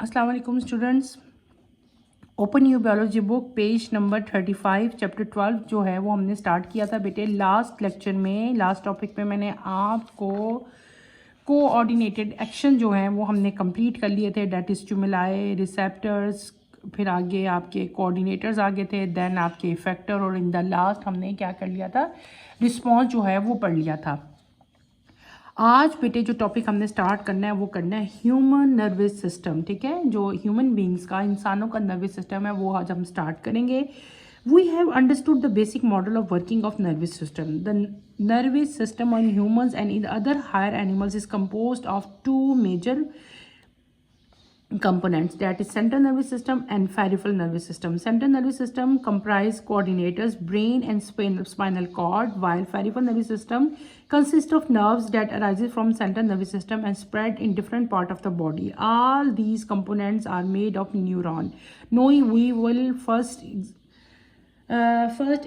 अस्सलाम वालेकुम students. Open you biology book page number 35 chapter 12 जो है वो हमने स्टार्ट किया था बेटे लास्ट लेक्चर में। लास्ट टॉपिक पे मैंने आपको कोऑर्डिनेटेड एक्शन जो है वो हमने कंप्लीट कर लिए थे। डेट इज स्टिमुलाई, रिसेप्टर्स, फिर आगे आपके कोऑर्डिनेटर्स आगे थे, देन आपके इफेक्टर, और इन द लास्ट हमने क्या कर लिया था, रिस्पॉन्स जो है वो पढ़ लिया था। आज बेटे जो टॉपिक हमने स्टार्ट करना है वो करना है ह्यूमन नर्वस सिस्टम। ठीक है, जो ह्यूमन बींग्स का, इंसानों का नर्वस सिस्टम है वो आज हम स्टार्ट करेंगे। We have understood the basic model of working of nervous system. The nervous system on humans and in other higher animals is composed of two major components, that is central nervous system and peripheral nervous system. Central nervous system comprise coordinators, brain and spinal cord, while peripheral nervous system consists of nerves that arises from central nervous system and spread in different part of the body. All these components are made of neuron. Now we will first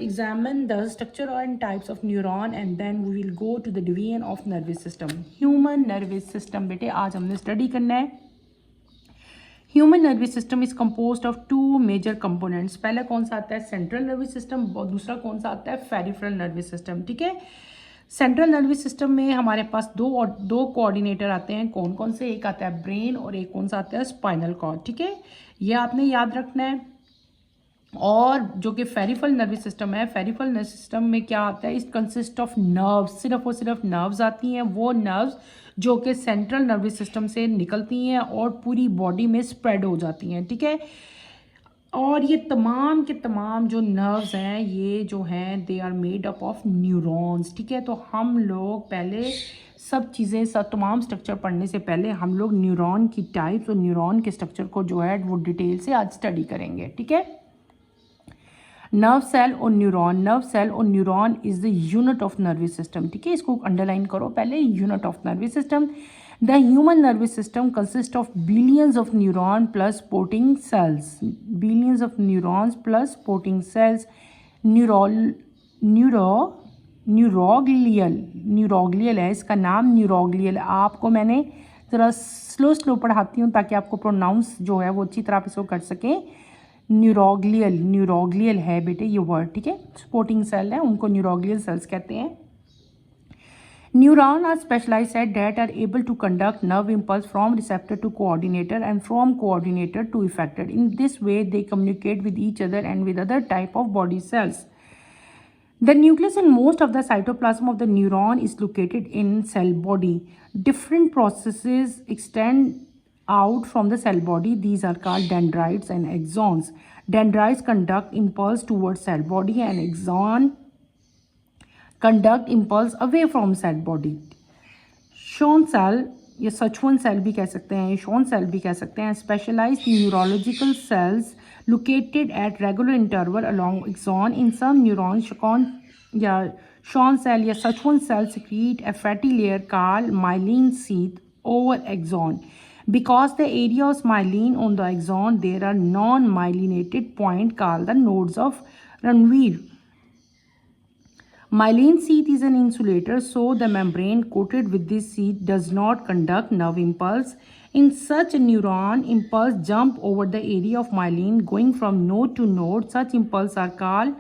examine the structure and types of neuron and then we will go to the division of nervous system. Human nervous system बेटे आज हमने study करना है। Human nervous system is composed of two major components. पहला कौन सा आता है, सेंट्रल नर्वस सिस्टम, और दूसरा कौन सा आता है, पेरिफेरल नर्वस सिस्टम। ठीक है, सेंट्रल नर्वस सिस्टम में हमारे पास दो कोऑर्डिनेटर आते हैं। कौन कौन से, एक आता है ब्रेन और एक कौन सा आता है, स्पाइनल कॉर्ड। ठीक है, ये आपने याद रखना है। और जो कि पेरिफेरल नर्वस सिस्टम है, पेरिफेरल नर्वस सिस्टम में क्या आता है, इट कंसिस्ट ऑफ नर्व्स, सिर्फ और सिर्फ नर्व्स आती हैं। वो नर्व्स जो कि सेंट्रल नर्वस सिस्टम से निकलती हैं और पूरी बॉडी में स्प्रेड हो जाती हैं। ठीक है, और ये तमाम के तमाम जो नर्व्स हैं ये जो हैं they are made up of neurons. ठीक है, तो हम लोग पहले सब चीज़ें, सब तमाम स्ट्रक्चर पढ़ने से पहले हम लोग न्यूरॉन की टाइप्स और न्यूरॉन के स्ट्रक्चर को जो है वो डिटेल से आज स्टडी करेंगे। ठीक है, नर्व सेल और न्यूरॉन, नर्व सेल और neuron is the unit of nervous system. ठीक है, इसको अंडरलाइन करो पहले, unit of nervous system. The human nervous system consist of billions of neuron plus supporting sales, billions of neurons plus supporting sales. Neuroglial है इसका नाम, neuroglial. आपको मैंने ज़रा स्लो स्लो पढ़ाती हूँ ताकि आपको प्रोनाउंस जो है वो अच्छी तरह आप इसको कर सकें। न्यूरोग्लियल है बेटे ये वर्ड। ठीक है, सपोर्टिंग सेल है, उनको न्यूरोग्लियल सेल्स कहते हैं। Neuron are specialised cell that are able to conduct nerve impulse from receptor to coordinator and from coordinator to effector. In this way they communicate with each other and with other type of body cells. The nucleus and most of the cytoplasm of the neuron is located in cell body. Different processes extend out from the cell body. These are called dendrites and axons. Dendrites conduct impulse towards cell body and axon conduct impulse away from cell body. Schwann cell या सचवन cell भी कह सकते हैं, Shawn cell भी कह सकते हैं, specialised neurological cells located at regular interval along axon. In some neurons, Schwann cell या Schwann cell secrete a fatty layer called myelin sheath over axon. Because the area of myelin on the axon, there are non-myelinated points called the nodes of Ranvier. Myelin sheath is an insulator, so the membrane coated with this sheath does not conduct nerve impulse. In such a neuron, impulse jump over the area of myelin going from node to node. Such impulses are called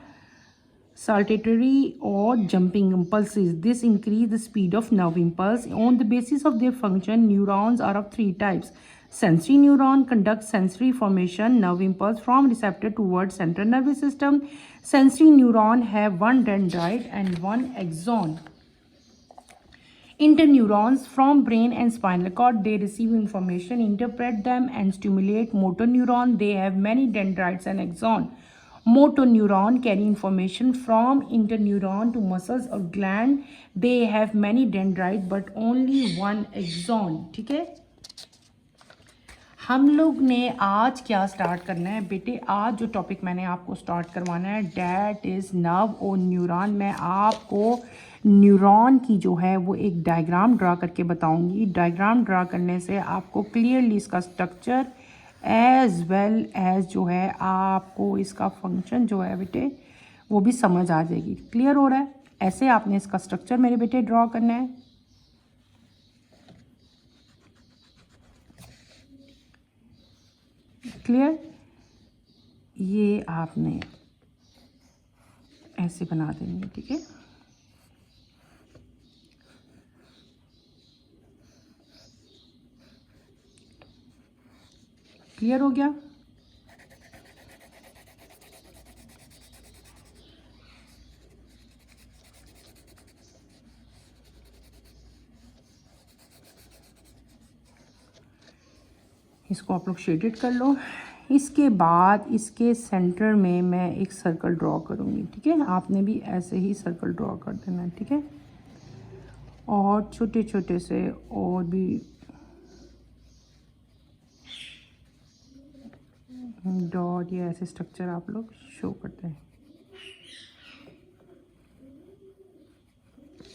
saltatory or jumping impulses. This increase the speed of nerve impulse. On the basis of their function, neurons are of three types. Sensory neuron conducts sensory information, nerve impulse from receptor towards central nervous system. Sensory neuron have one dendrite and one axon. Interneurons from brain and spinal cord, they receive information, interpret them and stimulate motor neuron. They have many dendrites and axon. Motor neuron carry information from interneuron to muscles or gland. They have many dendrites but only one axon. ठीक है, हम लोग ने आज क्या start करना है बेटे, आज जो टॉपिक मैंने आपको स्टार्ट करवाना है डैट इज़ नर्व और न्यूरॉन। मैं आपको न्यूरॉन की जो है वो एक डायग्राम ड्रा करके बताऊंगी। डायग्राम ड्रा करने से आपको क्लियरली इसका स्ट्रक्चर एज वेल एज जो है आपको इसका फंक्शन जो है बेटे वो भी समझ आ जाएगी। क्लियर हो रहा है? ऐसे आपने इसका स्ट्रक्चर मेरे बेटे ड्रॉ करना है। क्लियर। ये आपने ऐसे बना देनी है, ठीक है। क्लियर हो गया। इसको आप लोग शेडेड कर लो। इसके बाद इसके सेंटर में मैं एक सर्कल ड्रॉ करूँगी, ठीक है। आपने भी ऐसे ही सर्कल ड्रॉ कर देना है, ठीक है। और छोटे छोटे से और भी डॉट या ऐसे स्ट्रक्चर आप लोग शो करते हैं।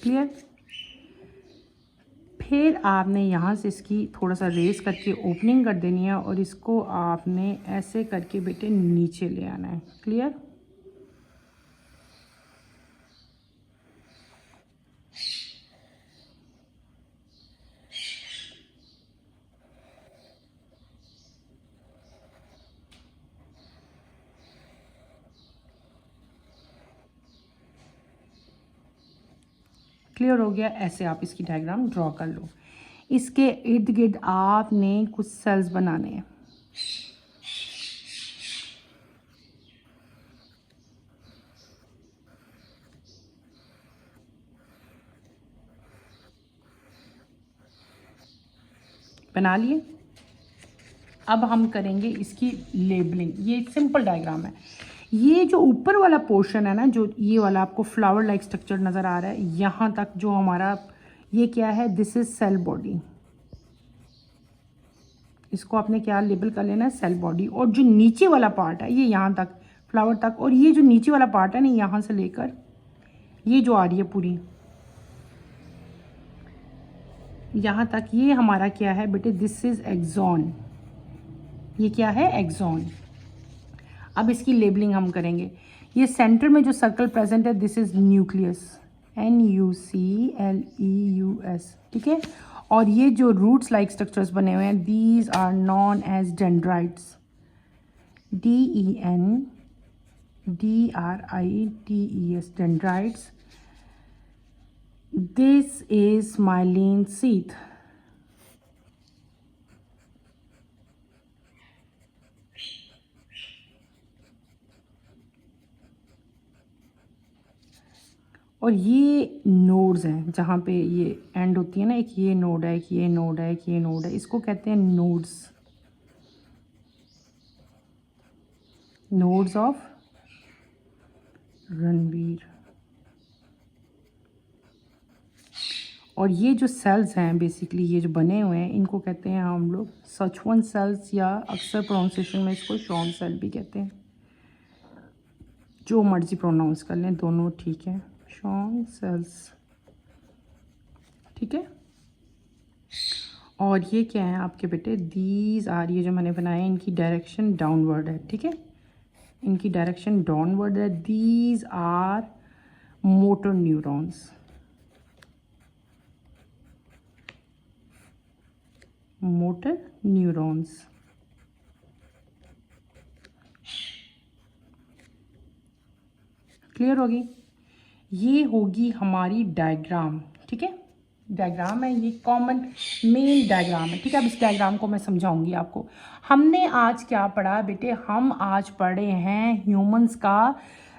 क्लियर। फिर आपने यहाँ से इसकी थोड़ा सा रेस करके ओपनिंग कर देनी है और इसको आपने ऐसे करके बेटे नीचे ले आना है। क्लियर। क्लियर हो गया। ऐसे आप इसकी डायग्राम ड्रॉ कर लो। इसके इर्द गिर्द आपने कुछ सेल्स बनाने हैं। बना लिए। अब हम करेंगे इसकी लेबलिंग। ये सिंपल डायग्राम है। ये जो ऊपर वाला पोर्शन है ना, जो ये वाला आपको फ्लावर लाइक स्ट्रक्चर नज़र आ रहा है, यहाँ तक जो हमारा ये क्या है, दिस इज सेल बॉडी। इसको आपने क्या लेबल कर लेना है, सेल बॉडी। और जो नीचे वाला पार्ट है ये यहाँ तक फ्लावर तक, और ये जो नीचे वाला पार्ट है ना, यहाँ से लेकर ये जो आ रही है पूरी यहाँ तक, ये हमारा क्या है बेटे, दिस इज एक्सॉन। ये क्या है, एक्सॉन। अब इसकी लेबलिंग हम करेंगे। ये सेंटर में जो सर्कल प्रेजेंट है, दिस इज न्यूक्लियस, NUCLEUS, ठीक है। और ये जो रूट्स लाइक स्ट्रक्चर्स बने हुए हैं, these are known as dendrites, DENDRITES, dendrites. This is myelin sheath. और ये नोड्स हैं जहाँ पे ये एंड होती है ना, एक ये नोड है, एक ये नोड है, एक ये नोड है, इसको कहते हैं नोड्स, नोड्स ऑफ रणवीर। और ये जो सेल्स हैं बेसिकली, ये जो बने हुए हैं, इनको कहते हैं हम लोग सचवन सेल्स, या अक्सर प्रोनाउंसिएशन में इसको शॉन सेल भी कहते हैं। जो मर्जी प्रोनाउंस कर लें, दोनों ठीक है। शॉन सेल्स, ठीक है। और ये क्या है आपके बेटे, दीज आर, ये जो मैंने बनाए इनकी डायरेक्शन डाउनवर्ड है, ठीक है। इनकी डायरेक्शन डाउनवर्ड है। These are motor neurons, motor neurons. Clear होगी। ये होगी हमारी डायग्राम, ठीक है। डायग्राम है ये, कॉमन मेन डायग्राम है, ठीक है। अब इस डायग्राम को मैं समझाऊंगी आपको। हमने आज क्या पढ़ा बेटे, हम आज पढ़े हैं ह्यूमंस का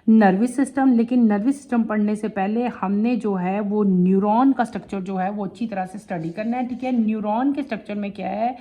नर्वस सिस्टम। लेकिन नर्वस सिस्टम पढ़ने से पहले हमने जो है वो न्यूरॉन का स्ट्रक्चर जो है वो अच्छी तरह से स्टडी करना है, ठीक है। न्यूरॉन के स्ट्रक्चर में क्या है,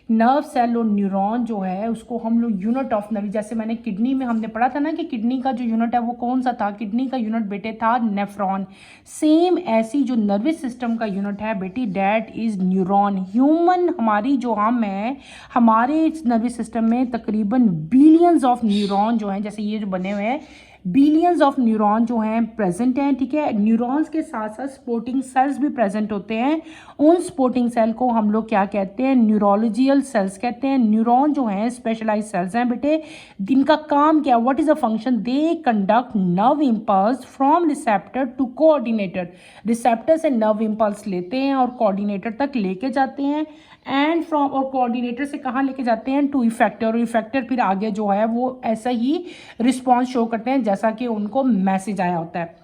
नर्व सेल और न्यूरॉन जो है उसको हम लोग यूनिट ऑफ नर्व, जैसे मैंने किडनी में हमने पढ़ा था ना कि किडनी का जो यूनिट है वो कौन सा था, किडनी का यूनिट बेटे था नेफ्रॉन। सेम ऐसी जो नर्वस सिस्टम का यूनिट है बेटी, डैट इज न्यूरॉन। ह्यूमन हमारी जो हम है, हमारे नर्वस सिस्टम में तकरीबन बिलियंस ऑफ न्यूरॉन जो हैं, जैसे ये जो बने हुए हैं, बिलियंस ऑफ न्यूरॉन जो हैं प्रेजेंट हैं, ठीक है। न्यूरॉन्स के साथ साथ स्पोर्टिंग सेल्स भी प्रेजेंट होते हैं। उन स्पोर्टिंग सेल को हम लोग क्या कहते हैं, न्यूरोलॉजिकल सेल्स कहते हैं। न्यूरॉन जो हैं स्पेशलाइज सेल्स हैं बेटे, जिनका काम क्या, what is a function, they conduct nerve impulse from receptor to coordinator. Receptor से नर्व इम्पल्स लेते हैं और कोऑर्डिनेटर तक लेके जाते हैं। एंड फ्रॉम और कोऑर्डिनेटर से कहाँ लेके जाते हैं टू इफेक्टर, और इफेक्टर फिर आगे जो है वो ऐसा ही रिस्पॉन्स शो करते हैं जैसा कि उनको मैसेज आया होता है।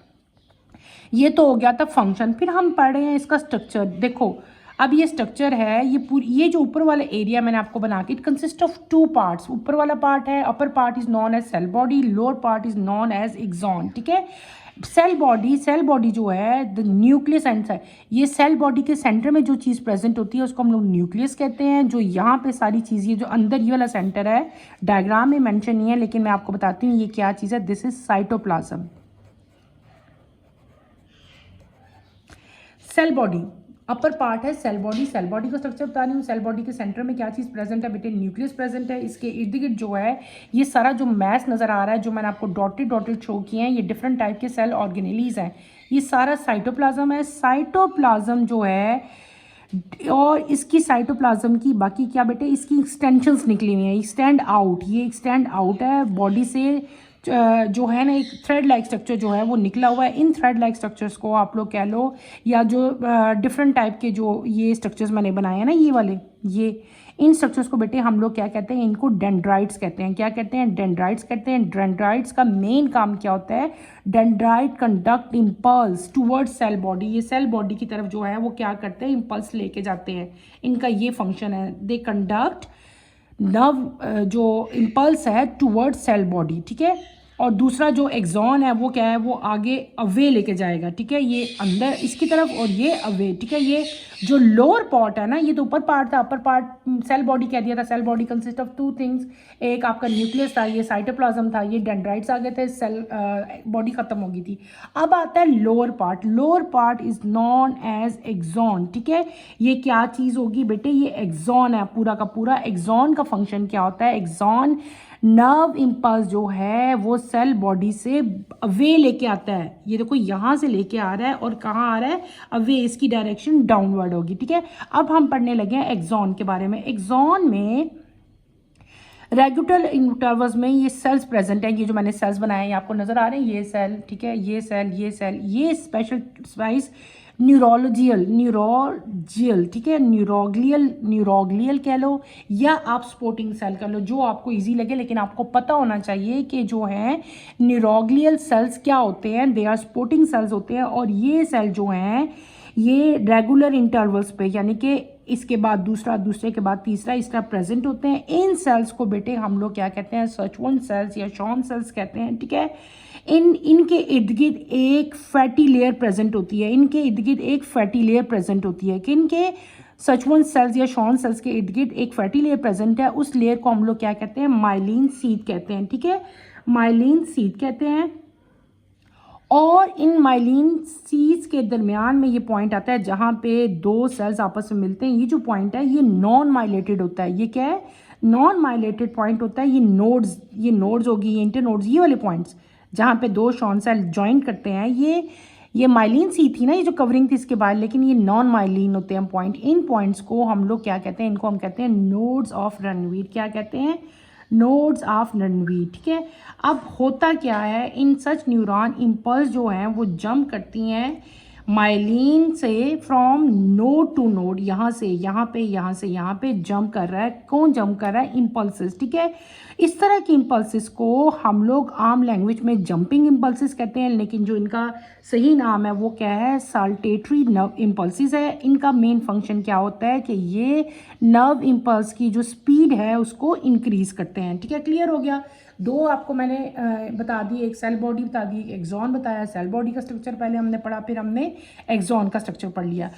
ये तो हो गया था फंक्शन। फिर हम पढ़ रहे हैं इसका स्ट्रक्चर। देखो अब ये स्ट्रक्चर है, ये जो ऊपर वाला एरिया मैंने आपको बना के, it consist of two parts. ऊपर वाला पार्ट है, upper part is known as cell body, lower part is known as axon. ठीक है, सेल बॉडी जो है द न्यूक्लियस एंड ये सेल बॉडी के सेंटर में जो चीज़ प्रेजेंट होती है उसको हम लोग न्यूक्लियस कहते हैं। जो यहाँ पे सारी चीज़ें जो अंदर ये वाला सेंटर है, डायग्राम में मेंशन नहीं है लेकिन मैं आपको बताती हूँ ये क्या चीज़ है। This is cytoplasm. Cell body upper part है सेल बॉडी का स्ट्रक्चर बता रही हूँ। सेल बॉडी के सेंटर में क्या चीज़ प्रेजेंट है बेटे, न्यूक्लियस प्रेजेंट है। इसके इर्द गिर्द जो है ये सारा जो मैस नज़र आ रहा है, जो मैंने आपको डॉटेड शो किए हैं, ये डिफरेंट टाइप के सेल ऑर्गेनेलीज हैं। ये सारा साइटोप्लाज्म है। साइटोप्लाज्म जो है और इसकी साइटोप्लाज्म की बाकी क्या बेटे, इसकी एक्सटेंशंस निकली हुई हैं, एक्सटेंड आउट। ये एक्सटेंड आउट है बॉडी से, जो है ना एक थ्रेड लाइक स्ट्रक्चर जो है वो निकला हुआ है। इन थ्रेड लाइक स्ट्रक्चर्स को आप लोग कह लो, या जो डिफरेंट टाइप के जो ये स्ट्रक्चर्स मैंने बनाए हैं ना, ये वाले, ये इन स्ट्रक्चर्स को बेटे हम लोग क्या कहते हैं, इनको डेंड्राइट्स कहते हैं। क्या कहते हैं, डेंड्राइट्स कहते हैं। डेंड्राइट्स का मेन काम क्या होता है, dendrite conduct impulse towards cell body. ये सेल बॉडी की तरफ जो है वो क्या करते हैं, इम्पल्स लेके जाते हैं। इनका ये फंक्शन है, दे कंडक्ट नर्व जो इम्पल्स है टूवर्ड सेल बॉडी। ठीक है, और दूसरा जो एक्सॉन है वो क्या है, वो आगे अवे लेके जाएगा। ठीक है, ये अंदर इसकी तरफ और ये अवे। ठीक है, ये जो लोअर पार्ट है ना, ये तो ऊपर पार्ट था, अपर पार्ट सेल बॉडी कह दिया था। Cell body consist of two things, एक आपका न्यूक्लियस था, ये साइटोप्लाज्म था, ये डेंड्राइट्स आ गए थे, सेल बॉडी खत्म हो गई थी। अब आता है lower part. Lower part is known as axon. ठीक है, ये क्या चीज़ होगी बेटे, ये एक्सॉन है पूरा का पूरा। एक्सॉन का फंक्शन क्या होता है, एक्सॉन नर्व इम्पल्स जो है वो सेल बॉडी से अवे लेके आता है। ये देखो यहाँ से लेके आ रहा है और कहाँ आ रहा है, अवे, इसकी डायरेक्शन डाउनवर्ड होगी। ठीक है, अब हम पढ़ने लगे हैं एक्सॉन के बारे में। एक्सॉन में रेगुलर इंटरवल्स में ये सेल्स प्रेजेंट हैं। ये जो मैंने सेल्स बनाए हैं आपको नजर आ रहे हैं, ये सेल, ठीक है, ये सेल, ये सेल, ये स्पेशल स्पाइस न्यूरोजियल, ठीक है, न्यूरोग्लियल कह लो या आप स्पोर्टिंग सेल कह लो, जो आपको इजी लगे। लेकिन आपको पता होना चाहिए कि जो है न्यूरोग्लियल सेल्स क्या होते हैं, दे आर स्पोर्टिंग सेल्स होते हैं। और ये सेल जो हैं ये रेगुलर इंटरवल्स पे, यानी कि इसके बाद दूसरा, दूसरे के बाद तीसरा, इस तरह प्रेजेंट होते हैं। इन सेल्स को बेटे हम लोग क्या कहते हैं, सचवन सेल्स या शॉन सेल्स कहते हैं। ठीक है, इनके इर्द गिर्द एक फैटी लेयर प्रेजेंट होती है। इनके इर्द गिर्द एक फैटी लेयर प्रेजेंट होती है कि इनके सचवन सेल्स या शॉन सेल्स के इर्द गिर्द एक फैटी लेयर प्रेजेंट है। उस लेयर को हम लोग क्या कहते हैं, माइलिन शीथ कहते हैं। ठीक है, माइलिन शीथ कहते हैं। और इन माइलिन शीथ्स के दरमियान में ये पॉइंट आता है जहाँ पे दो सेल्स आपस में मिलते हैं। ये जो पॉइंट है ये नॉन माइलेटेड होता है। ये क्या है, नॉन माइलेटेड पॉइंट होता है। ये नोड्स होगी, ये इंटरनोड्स, ये वाले पॉइंट्स जहाँ पे दो शॉन सेल ज्वाइन करते हैं, ये माइलिन सी थी ना, ये जो कवरिंग थी इसके बाद, लेकिन ये नॉन माइलिन होते हैं पॉइंट। इन पॉइंट्स को हम लोग क्या कहते हैं, इनको हम कहते हैं नोड्स ऑफ रनवीर। क्या कहते हैं, नोड्स ऑफ रनवीर। ठीक है, अब होता क्या है, इन सच न्यूरॉन इम्पल्स जो हैं वो जंप करती हैं माइलिन से फ्रॉम नोड टू नोड, यहाँ से यहाँ पे, यहाँ से यहाँ पे जंप कर रहा है। कौन जंप कर रहा है, इम्पल्सेस। ठीक है, इस तरह की इम्पल्सेस को हम लोग आम लैंग्वेज में जंपिंग इम्पल्सेस कहते हैं, लेकिन जो इनका सही नाम है वो क्या है, साल्टेटरी नर्व इम्पल्सेस है। इनका मेन फंक्शन क्या होता है कि ये नर्व इम्पल्स की जो स्पीड है उसको इंक्रीज करते हैं। ठीक है, क्लियर हो गया। दो आपको मैंने बता दी, एक सेल बॉडी बता दी, एक एक्सॉन बताया। सेल बॉडी का स्ट्रक्चर पहले हमने पढ़ा, फिर हमने एक्सॉन का स्ट्रक्चर पढ़ लिया।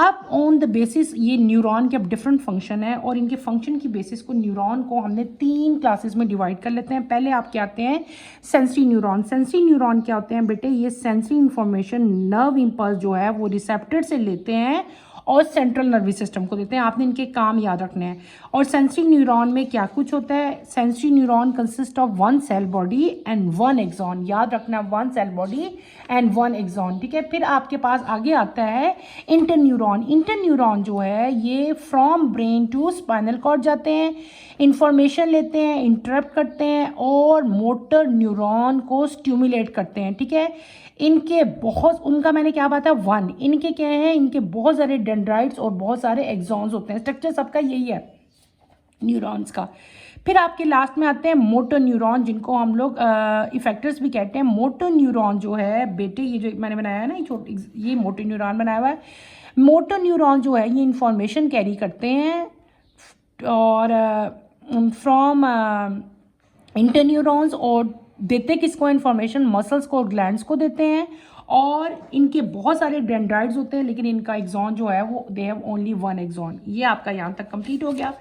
अब ऑन द बेसिस ये न्यूरॉन के अब डिफरेंट फंक्शन है और इनके फंक्शन की बेसिस को न्यूरॉन को हमने 3 क्लासेस में डिवाइड कर लेते हैं। पहले आपके आते हैं सेंसरी न्यूरॉन। सेंसरी न्यूरॉन क्या होते हैं बेटे, ये सेंसरी इंफॉर्मेशन नर्व इम्पल्स जो है वो रिसेप्टर से लेते हैं और सेंट्रल नर्वस सिस्टम को देते हैं। आपने इनके काम याद रखने हैं। और सेंसरी न्यूरॉन में क्या कुछ होता है, sensory neuron consist of 1 cell body and 1 axon. याद रखना, 1 सेल बॉडी एंड 1 एक्सॉन। ठीक है, फिर आपके पास आगे आता है इंटरन्यूरॉन। इंटरन्यूरॉन जो है ये from brain to spinal cord जाते हैं। इंफॉर्मेशन लेते हैं, इंटरप्ट करते हैं और मोटर न्यूरॉन को स्टिमुलेट करते हैं, ठीक है। इनके बहुत, उनका मैंने क्या बात है, वन, इनके क्या है, इनके बहुत सारे डेंड्राइट्स और बहुत सारे एक्सॉन्स होते हैं। स्ट्रक्चर सबका यही है न्यूरॉन्स का। फिर आपके लास्ट में आते हैं मोटर न्यूरॉन, जिनको हम लोग इफेक्टर्स भी कहते हैं। मोटर न्यूरॉन जो है बेटे, ये जो मैंने बनाया है ना, ये मोटर न्यूरॉन बनाया हुआ है। मोटर न्यूरॉन जो है ये इंफॉर्मेशन कैरी करते हैं और फ्रॉम इंटरन्यूरॉन्स, और देते किसको इन्फॉर्मेशन, मसल्स को और ग्लैंड्स को देते हैं। और इनके बहुत सारे डेंड्राइट्स होते हैं, लेकिन इनका एक्सॉन जो है वो they have only one axon. ये आपका यहाँ तक कंप्लीट हो गया।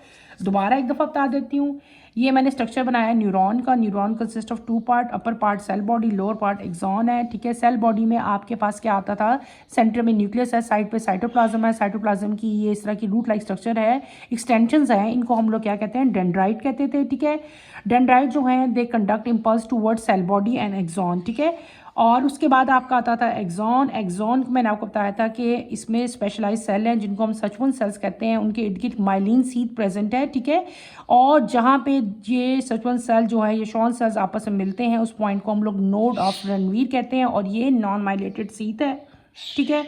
दोबारा एक दफ़ा बता देती हूँ, ये मैंने स्ट्रक्चर बनाया है न्यूरॉन का। Neuron consist of two part, upper part cell body, lower part axon है, ठीक है। सेल बॉडी में आपके पास क्या आता था, सेंटर में न्यूक्लियस है, साइड पे साइटोप्लाज्म है। साइटोप्लाज्म की ये इस तरह की रूट लाइक स्ट्रक्चर है, एक्सटेंशंस हैं, इनको हम लोग क्या कहते हैं, डेंड्राइट कहते थे, ठीक है। डेंड्राइट जो है they conduct impulse toward cell body and axon, ठीक है। और उसके बाद आपका आता था एक्सॉन। एक्सॉन मैंने आपको बताया था कि इसमें स्पेशलाइज सेल हैं जिनको हम सचमुन सेल्स कहते हैं, उनके इर्द गिर्द माइलिन सीथ प्रेजेंट है, ठीक है। और जहाँ पे ये सचमुन सेल जो है, ये शॉन सेल्स आपस में मिलते हैं, उस पॉइंट को हम लोग नोड ऑफ रणवीर कहते हैं, और ये नॉन माइलेटेड सीथ है, ठीक है।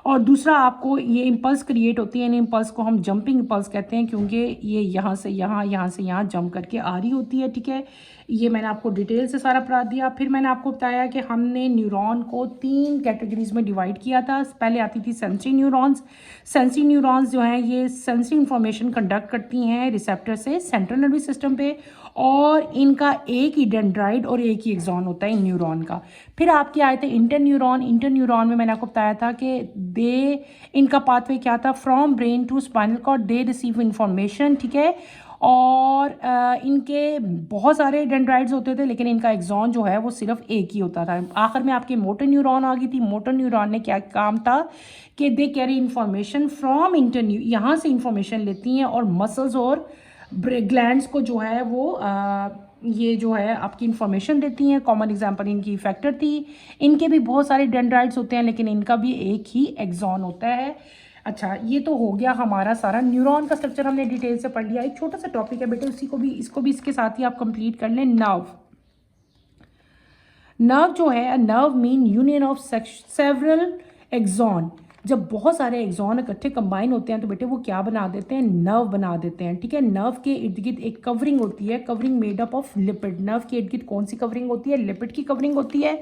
और दूसरा आपको ये इम्पल्स क्रिएट होती है, इन इम्पल्स को हम जंपिंग इम्पल्स कहते हैं, क्योंकि ये यहाँ से यहाँ, यहाँ से यहाँ जंप करके आ रही होती है, ठीक है। ये मैंने आपको डिटेल से सारा पढ़ा दिया। फिर मैंने आपको बताया कि हमने न्यूरॉन को 3 कैटेगरीज में डिवाइड किया था। पहले आती थी सेंसरी न्यूरॉन्स। सेंसरी न्यूरॉन्स जो हैं ये सेंसरी इंफॉर्मेशन कंडक्ट करती हैं रिसेप्टर से सेंट्रल नर्वस सिस्टम पे, और इनका एक ही डेंड्राइट और एक ही एक्सॉन होता है इन न्यूरॉन का। फिर आपके आए थे इंटर न्यूरॉन। इंटर न्यूरॉन में मैंने आपको बताया था कि इनका पाथवे क्या था, from brain to spinal cord they receive information, ठीक है। और इनके बहुत सारे डेंड्राइट्स होते थे, लेकिन इनका एक्सॉन जो है वो सिर्फ एक ही होता था। आखिर में आपकी मोटर न्यूरॉन आ गई थी। मोटर न्यूरॉन ने क्या काम था कि दे कैरी इंफॉर्मेशन फ्रॉम यहाँ से इंफॉर्मेशन लेती हैं और मसल्स और ग्लैंड्स को जो है वो ये जो है आपकी इंफॉर्मेशन देती हैं। कॉमन एग्जांपल इनकी इफेक्टर थी। इनके भी बहुत सारे डेंड्राइट्स होते हैं, लेकिन इनका भी एक ही एक्सॉन होता है। अच्छा, ये तो हो गया हमारा सारा न्यूरॉन का स्ट्रक्चर, हमने डिटेल से पढ़ लिया। एक छोटा सा टॉपिक है बेटे, इसको भी इसके साथ ही आप कंप्लीट कर लें। नर्व जो है, nerve mean union of several axon. जब बहुत सारे एक्सॉन इकट्ठे कंबाइन होते हैं तो बेटे वो क्या बना देते हैं, नर्व बना देते हैं, ठीक है। नर्व के इर्द गिर्द एक कवरिंग होती है, covering made up of lipid. Nerve के इर्द गिर्द कौन सी कवरिंग होती है, लिपिड की कवरिंग होती है।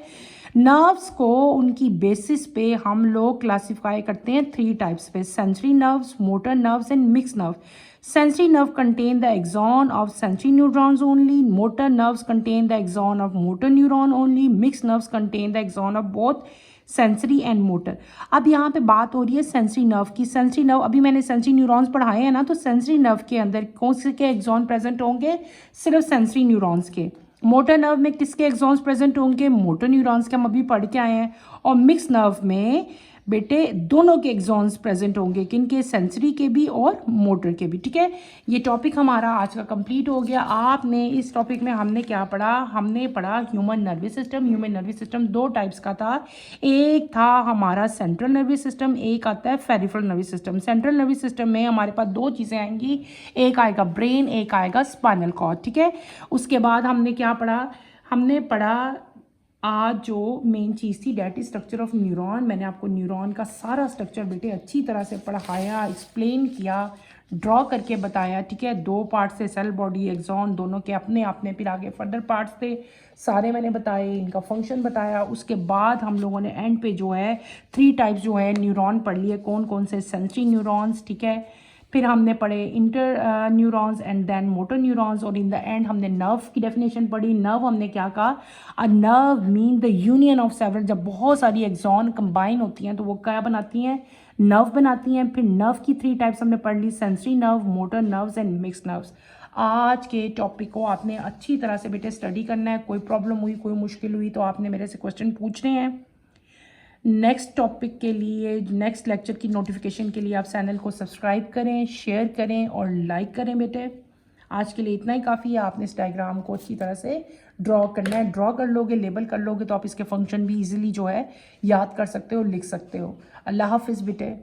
नर्व्स को उनकी बेसिस पे हम लोग क्लासिफाई करते हैं 3 टाइप्स पे, sensory nerves, motor nerves and mix nerve. Sensory nerve contain the axon of sensory neurons only. Motor nerves contain the axon of motor neuron only. Mixed nerves contain the axon of both sensory and motor. अब यहाँ पे बात हो रही है sensory nerve की। Sensory nerve, अभी मैंने सेंसरी न्यूरॉन्स पढ़ाए हैं ना, तो सेंसरी नर्व के अंदर कौन से के एक्सॉन प्रेजेंट होंगे, सिर्फ सेंसरी न्यूरॉन्स के। मोटर नर्व में किसके एक्सॉन्स प्रेजेंट होंगे, मोटर न्यूरॉन्स के, हम अभी पढ़ के आए हैं। और मिक्स नर्व में बेटे दोनों के एक्सॉन्स प्रेजेंट होंगे, किनके, सेंसरी के भी और मोटर के भी, ठीक है। ये टॉपिक हमारा आज का कंप्लीट हो गया। आपने इस टॉपिक में हमने क्या पढ़ा, हमने पढ़ा human nervous system. Human nervous system 2 types का था। एक था हमारा सेंट्रल नर्वस सिस्टम, एक आता है peripheral nervous system. Central nervous system में हमारे पास 2 चीज़ें आएंगी, एक आएगा ब्रेन, एक आएगा स्पाइनल कॉर्ड, ठीक है। उसके बाद हमने क्या पढ़ा, हमने पढ़ा आज जो मेन चीज़ थी, that is structure of neuron. मैंने आपको न्यूरॉन का सारा स्ट्रक्चर बेटे अच्छी तरह से पढ़ाया, एक्सप्लेन किया, ड्रॉ करके बताया, ठीक है। 2 पार्ट से सेल बॉडी एक्सॉन, दोनों के अपने अपने फिर आगे फर्दर पार्ट्स थे, सारे मैंने बताए, इनका फंक्शन बताया। उसके बाद हम लोगों ने एंड पे जो है 3 टाइप्स जो है न्यूरॉन पढ़ लिए, कौन कौन से, सेंसरी न्यूरॉन्स, ठीक है। फिर हमने पढ़े interneurons and then motor neurons, और इन द एंड हमने नर्व की डेफिनेशन पढ़ी। नर्व हमने क्या कहा, a nerve mean the union of several. जब बहुत सारी एक्सॉन कंबाइन होती हैं तो वो क्या बनाती हैं, नर्व बनाती हैं। फिर नर्व की 3 टाइप्स हमने पढ़ ली, sensory nerve, motor nerves and mix nerves. आज के टॉपिक को आपने अच्छी तरह से बेटे स्टडी करना है। कोई प्रॉब्लम हुई, कोई मुश्किल हुई तो आपने मेरे से क्वेश्चन पूछने हैं। नेक्स्ट टॉपिक के लिए, नेक्स्ट लेक्चर की नोटिफिकेशन के लिए आप चैनल को सब्सक्राइब करें, शेयर करें और लाइक करें बेटे। आज के लिए इतना ही काफ़ी है। आपने इस डायग्राम को अच्छी तरह से ड्रॉ करना है। ड्रॉ कर लोगे, लेबल कर लोगे तो आप इसके फंक्शन भी इजीली जो है याद कर सकते हो, लिख सकते हो। अल्लाह हाफिज़ बेटे।